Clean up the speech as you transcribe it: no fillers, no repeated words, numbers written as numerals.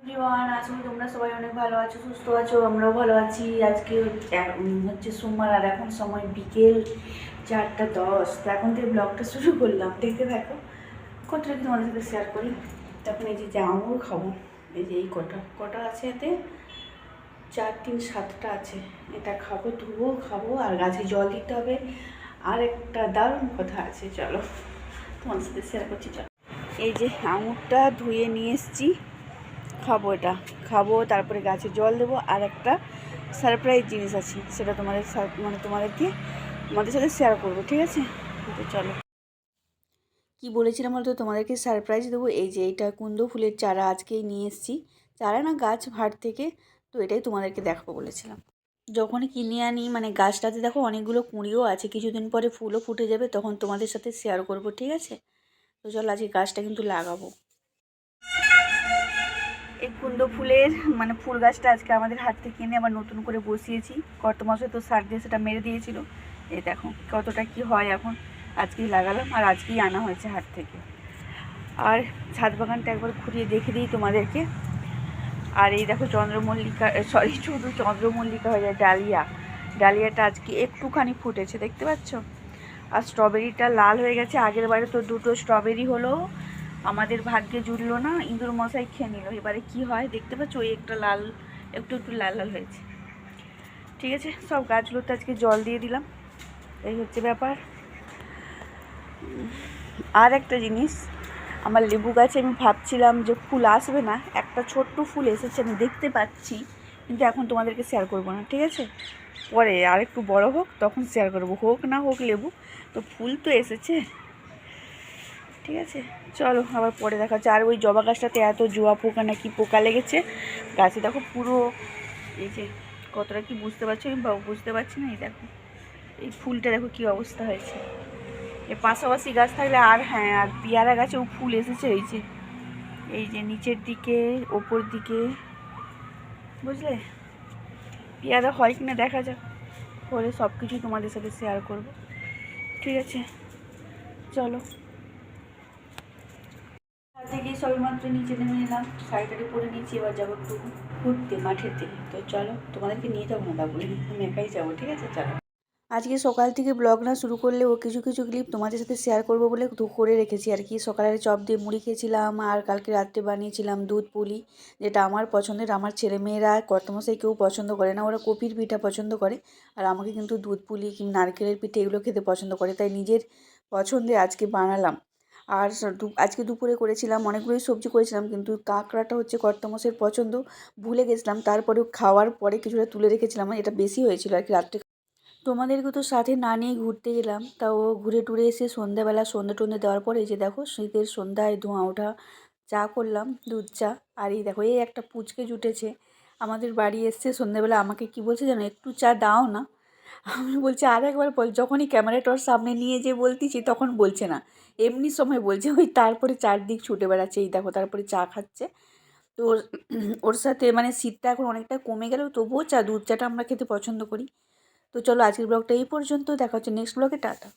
Everyone, আশা করি তোমরা সবাই অনেক ভালো আছো, সুস্থ আছো। আমরাও ভালো আছি। আজকে হচ্ছে সোমবার, আর এখন সময় বিকেল 4:10। তো এখন থেকে ব্লগটা শুরু করলাম, দেখতে থাকো। কতটা কি তোমাদের সাথে শেয়ার করি। তখন এই যে আঙুর খাবো, এই যে এই কটা আছে, এতে 4, 3, 7টা আছে। এটা খাবো, ধুবো, খাবো, আর গাছে জল দিতে হবে। আর একটা দারুণ কথা আছে, চলো তোমাদের সাথে শেয়ার করছি। চলো, এই যে আঙুরটা ধুয়ে নিয়ে এসছি, খাবো, এটা খাবো, তারপরে গাছে জল দেবো। আর একটা সারপ্রাইজ জিনিস আছে, সেটা তোমাদের সাথে শেয়ার করবো, ঠিক আছে? তো চলো, কি বলেছিলাম বলতো, তোমাদেরকে সারপ্রাইজ দেবো। এই যে এইটা কুন্দ ফুলের চারা আজকেই নিয়ে এসেছি, চারা না, গাছ হাট থেকে। তো এটাই তোমাদেরকে দেখাবো বলেছিলাম। যখনই কিনে আনি, মানে গাছটাতে দেখো অনেকগুলো কুঁড়িও আছে, কিছুদিন পরে ফুলও ফুটে যাবে, তখন তোমাদের সাথে শেয়ার করবো, ঠিক আছে? তো চলো, আজকে গাছটা কিন্তু লাগাবো। এই কুন্দ ফুলের ফুল গাছটা আজকে আমাদের হাট থেকে কিনে আবার নতুন করে বসিয়েছি। গত মাসে তো সার দিয়ে সেটা মেরে দিয়েছিল। এই দেখো কতটা কি হয় এখন। আজকেই লাগালাম, আর আজকেই আনা হয়েছে হাট থেকে। আর ছাদ বাগানটা একবার ঘুরিয়ে দেখে দিই তোমাদেরকে। আর এই দেখো চন্দ্রমল্লিকা, শুধু চন্দ্রমল্লিকা হয়ে যায়, ডালিয়াটা আজকে একটুখানি ফুটেছে, দেখতে পাচ্ছ? আর স্ট্রবেরিটা লাল হয়ে গেছে। আগের বারে তো 2টো স্ট্রবেরি হলো, আমাদের ভাগ্যে জুটলো না, ইঁদুর মশাই খেয়ে নিল। এবারে কি হয় দেখতে পাচ্ছ, ওই একটা লাল, একটু লাল লাল হয়েছে। ঠিক আছে, সব গাছগুলোতে আজকে জল দিয়ে দিলাম, এই হচ্ছে ব্যাপার। আর একটা জিনিস, আমার লেবু গাছে আমি ভাবছিলাম যে ফুল আসবে না, একটা ছোট্ট ফুল এসেছে, আমি দেখতে পাচ্ছি, কিন্তু এখন তোমাদেরকে শেয়ার করবো না, ঠিক আছে? পরে আর একটু বড় হোক, তখন শেয়ার করবো। হোক না হোক লেবু, তো ফুল তো এসেছে, ঠিক আছে? চলো, আবার পরে দেখা যাচ্ছে। আর ওই জবা গাছটাতে এত জোয়া পোকা না কি পোকা লেগেছে গাছে, দেখো পুরো। এই যে কতটা কি বুঝতে পারছো, আমি বুঝতে পারছি না। এই দেখো, এই ফুলটা দেখো কি অবস্থা হয়েছে। এর পাশাপাশি গাছ থাকলে, আর হ্যাঁ, আর পেয়ারা গাছেও ফুল এসেছে। এই যে নিচের দিকে, ওপর দিকে, বুঝলে? পেয়ারা হয় কিনা দেখা যাক, হলে সব কিছুই তোমাদের সাথে শেয়ার করবো, ঠিক আছে? চলো, থেকে সবেমাত্র নিচে নেমে এলাম, শাড়িটারি পরে নিচ্ছি। এবার যাবো একটু ঘুরতে মাঠের দিকে। তো চলো, তোমাদেরকে নিয়ে যাবো না তা বলি, আমি একাই যাবো, ঠিক আছে? চলো, আজকে সকাল থেকে ব্লগ না শুরু করলেও কিছু কিছু ক্লিপ তোমাদের সাথে শেয়ার করবো বলে করে রেখেছি আর কি। সকালের চপ দিয়ে মুড়ি খেয়েছিলাম, আর কালকে রাত্রে বানিয়েছিলাম দুধ পুলি, যেটা আমার পছন্দের। আমার ছেলেমেয়েরা, কর্তমশাই কেউ পছন্দ করে না, ওরা কপির পিঠা পছন্দ করে, আর আমাকে কিন্তু দুধ পুলি কি নারকেলের পিঠে এগুলো খেতে পছন্দ করে, তাই নিজের পছন্দে আজকে বানালাম। আর আজকে দুপুরে করেছিলাম অনেকগুলোই সবজি করেছিলাম, কিন্তু কাঁকড়াটা হচ্ছে কর্তমশাইয়ের পছন্দ, ভুলে গেছিলাম। তারপরেও খাওয়ার পরে কিছুটা তুলে রেখেছিলাম, এটা বেশি হয়েছিল আর কি রাত্রে। তোমাদেরকে তো সাথে না নিয়ে ঘুরতে গেলাম, তাও ঘুরে টুরে এসে সন্ধ্যাবেলা সন্ধ্যে টন্ধে দেওয়ার পরে এই যে দেখো শীতের সন্ধ্যায় ধোঁয়া ওঠা চা করলাম, দুধ চা। আর এই দেখো, এই একটা পুচকে জুটেছে আমাদের বাড়ি, এসছে সন্ধ্যাবেলা, আমাকে কি বলছে জানো, একটু চা দাও না। আমি বলছি আর একবার বল। যখনই ক্যামেরাটার সামনে নিয়ে যে বলতেছি তখন বলছে না, এমনি সময় বলছে। ওই তারপরে চারদিক ছুটে বেড়াচ্ছে, এই দেখো, তারপরে চা খাচ্ছে। তো ওর সাথে শীতটা এখন অনেকটা কমে গেলেও তবুও দুধ চাটা আমরা খেতে পছন্দ করি। তো চলো, আজকের ব্লগটা এই পর্যন্ত, দেখা হচ্ছে নেক্সট ব্লগে, টাটা।